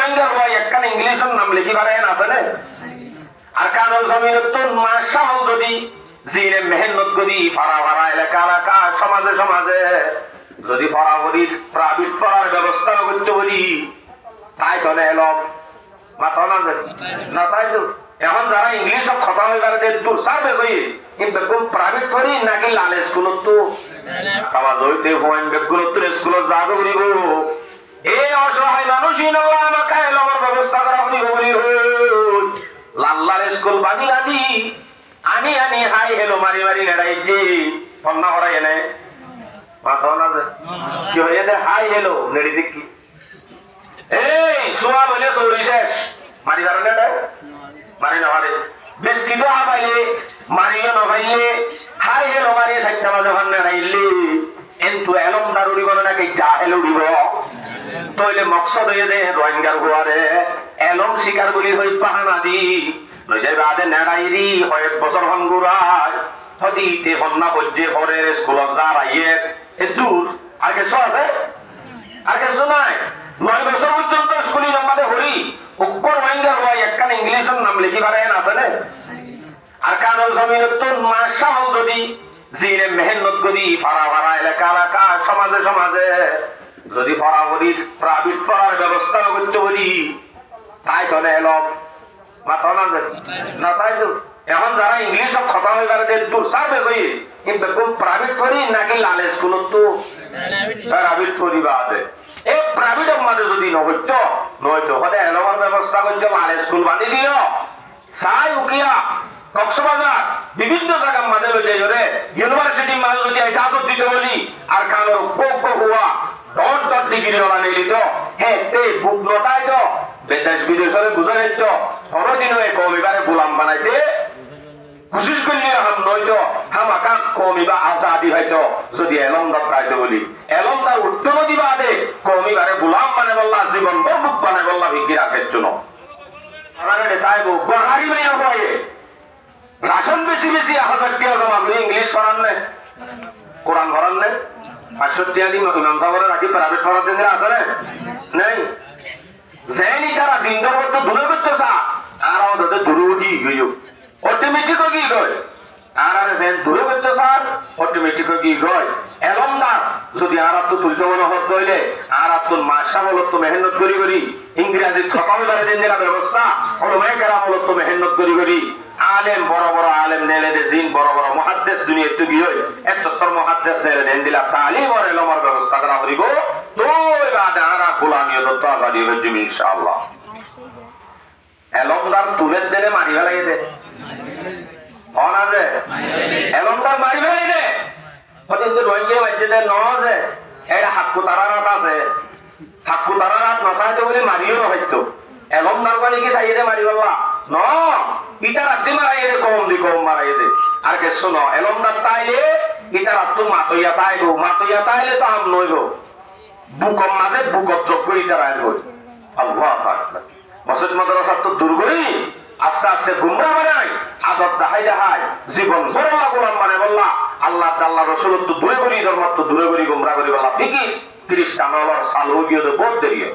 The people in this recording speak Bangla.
মাইন্ডার ভাই একখান ইংলিশের নাম লিখি পারেন আছে না আর কানুল জমিনের তো মাশাআল যদি জিরে মেহনত করি পাড়া পাড়া এলাকা এলাকা সমাজে সমাজে যদি পড়াবড়ি প্রাইভেট পড়ার ব্যবস্থা করতে পারি তাই তো এলো মাথা না তাই তো এখন যারা ইংলিশ কথা হয়ে গেলে দূর সার্ভিস হয়ে কিন্তু প্রাইভেট পড়ি নাকি লাল স্কুল তো আওয়াজ হইতে হইন বেগুলো তো স্কুল যাবো করিব এই অসহায় মানুষ ইনল্লাহ আমাকে এলমের ব্যবস্থা করা করিব বলি লাল লাল স্কুল বাদি বাদি আনি আনি হাই হেলো মারি মারি নেড়াইছি ফন্না করাই এনে মাথা না কি হয়ে দে হাই হেলো নেড়ি দেখি এই সোয়া বলে চৌরি শেষ মারি কারণে মারি না মারে বিস্কিটও হাবাইলে মারিও নভাইলে হাই হেলো মারি সাইটটা মাঝে ভান নেড়াইলে কিন্তু এলম দার উড়িব নাকি যা হেলো উড়িব তইলে মকসদ হয়ে দে রোহিঙ্গার গোয়ারে এলম শিকার বলি হই পাহানা দি নইলে বাদে নেড়াইরি হয় বছর হন গুড়ায় হদিতে হন্না বজ্জে পরের স্কুলত যার আইয়ের এ দূর আর কিছু আছে আর কিছু নাই 9 বছর পর্যন্ত স্কুলি নাম্বারে হরি উক্কর রোহিঙ্গার ভাই একখান ইংলিশের নাম লিখি পারেন আছে না আর কানুল জমিনের তো মাশাআল যদি জিরে মেহনত করি পাড়া পাড়া এলাকা এলাকা সমাজে সমাজে যদি পড়াবড়ি প্রাইভেট পড়ার ব্যবস্থা করতে পারি তাই তো এলো মাথা না তাই তো এখন যারা ইংলিশ কথা হয়ে গেলে দূর সার্ভিস হয়ে কিন্তু প্রাইভেট পড়ি নাকি লাল স্কুল তো প্রাইভেট পড়িবা আছে এই প্রাইভেটের মাঝে যদি নহইত নয়তো হলে এলমের ব্যবস্থা করতে লাল স্কুল বানিয়ে দিও সাই উকিয়া কক্সবাজার বিভিন্ন জায়গার মাঝে লইতে ধরে ইউনিভার্সিটির মাঝে যদি ইজাজত দিতে বলি আর কানোর কোপ হুয়া ডট ডিগ্রি ওরা নিলি তো হ্যাঁ সেই বুক নটাই তো দেশ বিদেশে গুজরাই তো কোনদিন ওই কমিবারে গোলাম বানাইতে কোশিশ করলি হাম নয়তো হামাকা কমিবা আজাদি হয়তো যদি এলমদার পাইতে বলি এলমদার উত্তম দিবা দে কমিবারে গোলাম বানাই বললা জীবন বরবুক বানাই বললা ভিকি রাখের জন্য আরে তাইবো গড়ারি মাইয়া হয় রাশন বেশি বেশি 1000 টাকা জমা করে ইংলিশ পড়ান না কোরআন পড়ান না 500 টাকা দিন ইমাম সাহেবের রাখি প্রাইভেট পড়াতে দিলে আছে না নাই জেনি তারা দিনদার মতো দূরে করতে চা আর ওদের দূরে উঠি গইও অটোমেটিক কি গয় আর আর জেন দূরে করতে স্যার অটোমেটিক কি গয় এলমদার যদি আর তো তুলতে মনে হত হইলে আর তো মাসা বলত তো মেহনত করি করি ইংরেজি খতম করে দেন দিলা ব্যবস্থা ওলমায়ে কেরাম বলত তো মেহনত করি করি আলেম বড় বড় আলেম নেলে দে জিন বড় বড় মুহাদ্দিস দুনিয়া তো কি হই এততর মুহাদ্দিস নেলে দেন দিলা তালিম আর এলমের ব্যবস্থা করা করিব তো বাদে আর গোলামিয়ত তো আজাদি হইবে ইনশাআল্লাহ এলমদার তুলে দিলে মারি ফেলাই দে অনাজে এলমদার মারি ফেলাই দে হতে রোহিঙ্গা বাচ্চাদের নজে এটা হাক্কু তারারাত আছে হাক্কু তারারাত নসাইতে বলে মারিও হইতো এলমদার মানে কি চাইয়ে মারি বললা ন ইটা রাত্রি মারাই দে কম দি কম মারাই দে আর কে শোনো এলমদার তাইলে ইটা রাত্র মাতইয়া তাইলে তো আম নইব বুকম মাঝে বুকত যোগ্য ইটা রাইল হই আল্লাহু আকবার মসজিদ মাদ্রাসা তো দূর করি আস্তে আস্তে গুমরা বানাই আদব দেখাই জীবন বড়লা গোলাম মানে বললা আল্লাহ আল্লাহ রসুল তো দূরে করি ধর্ম তো দূরে করি গুমরা করি বললা ঠিকই খ্রিস্টান সাল গিয়ে বোধ দেরিয়ে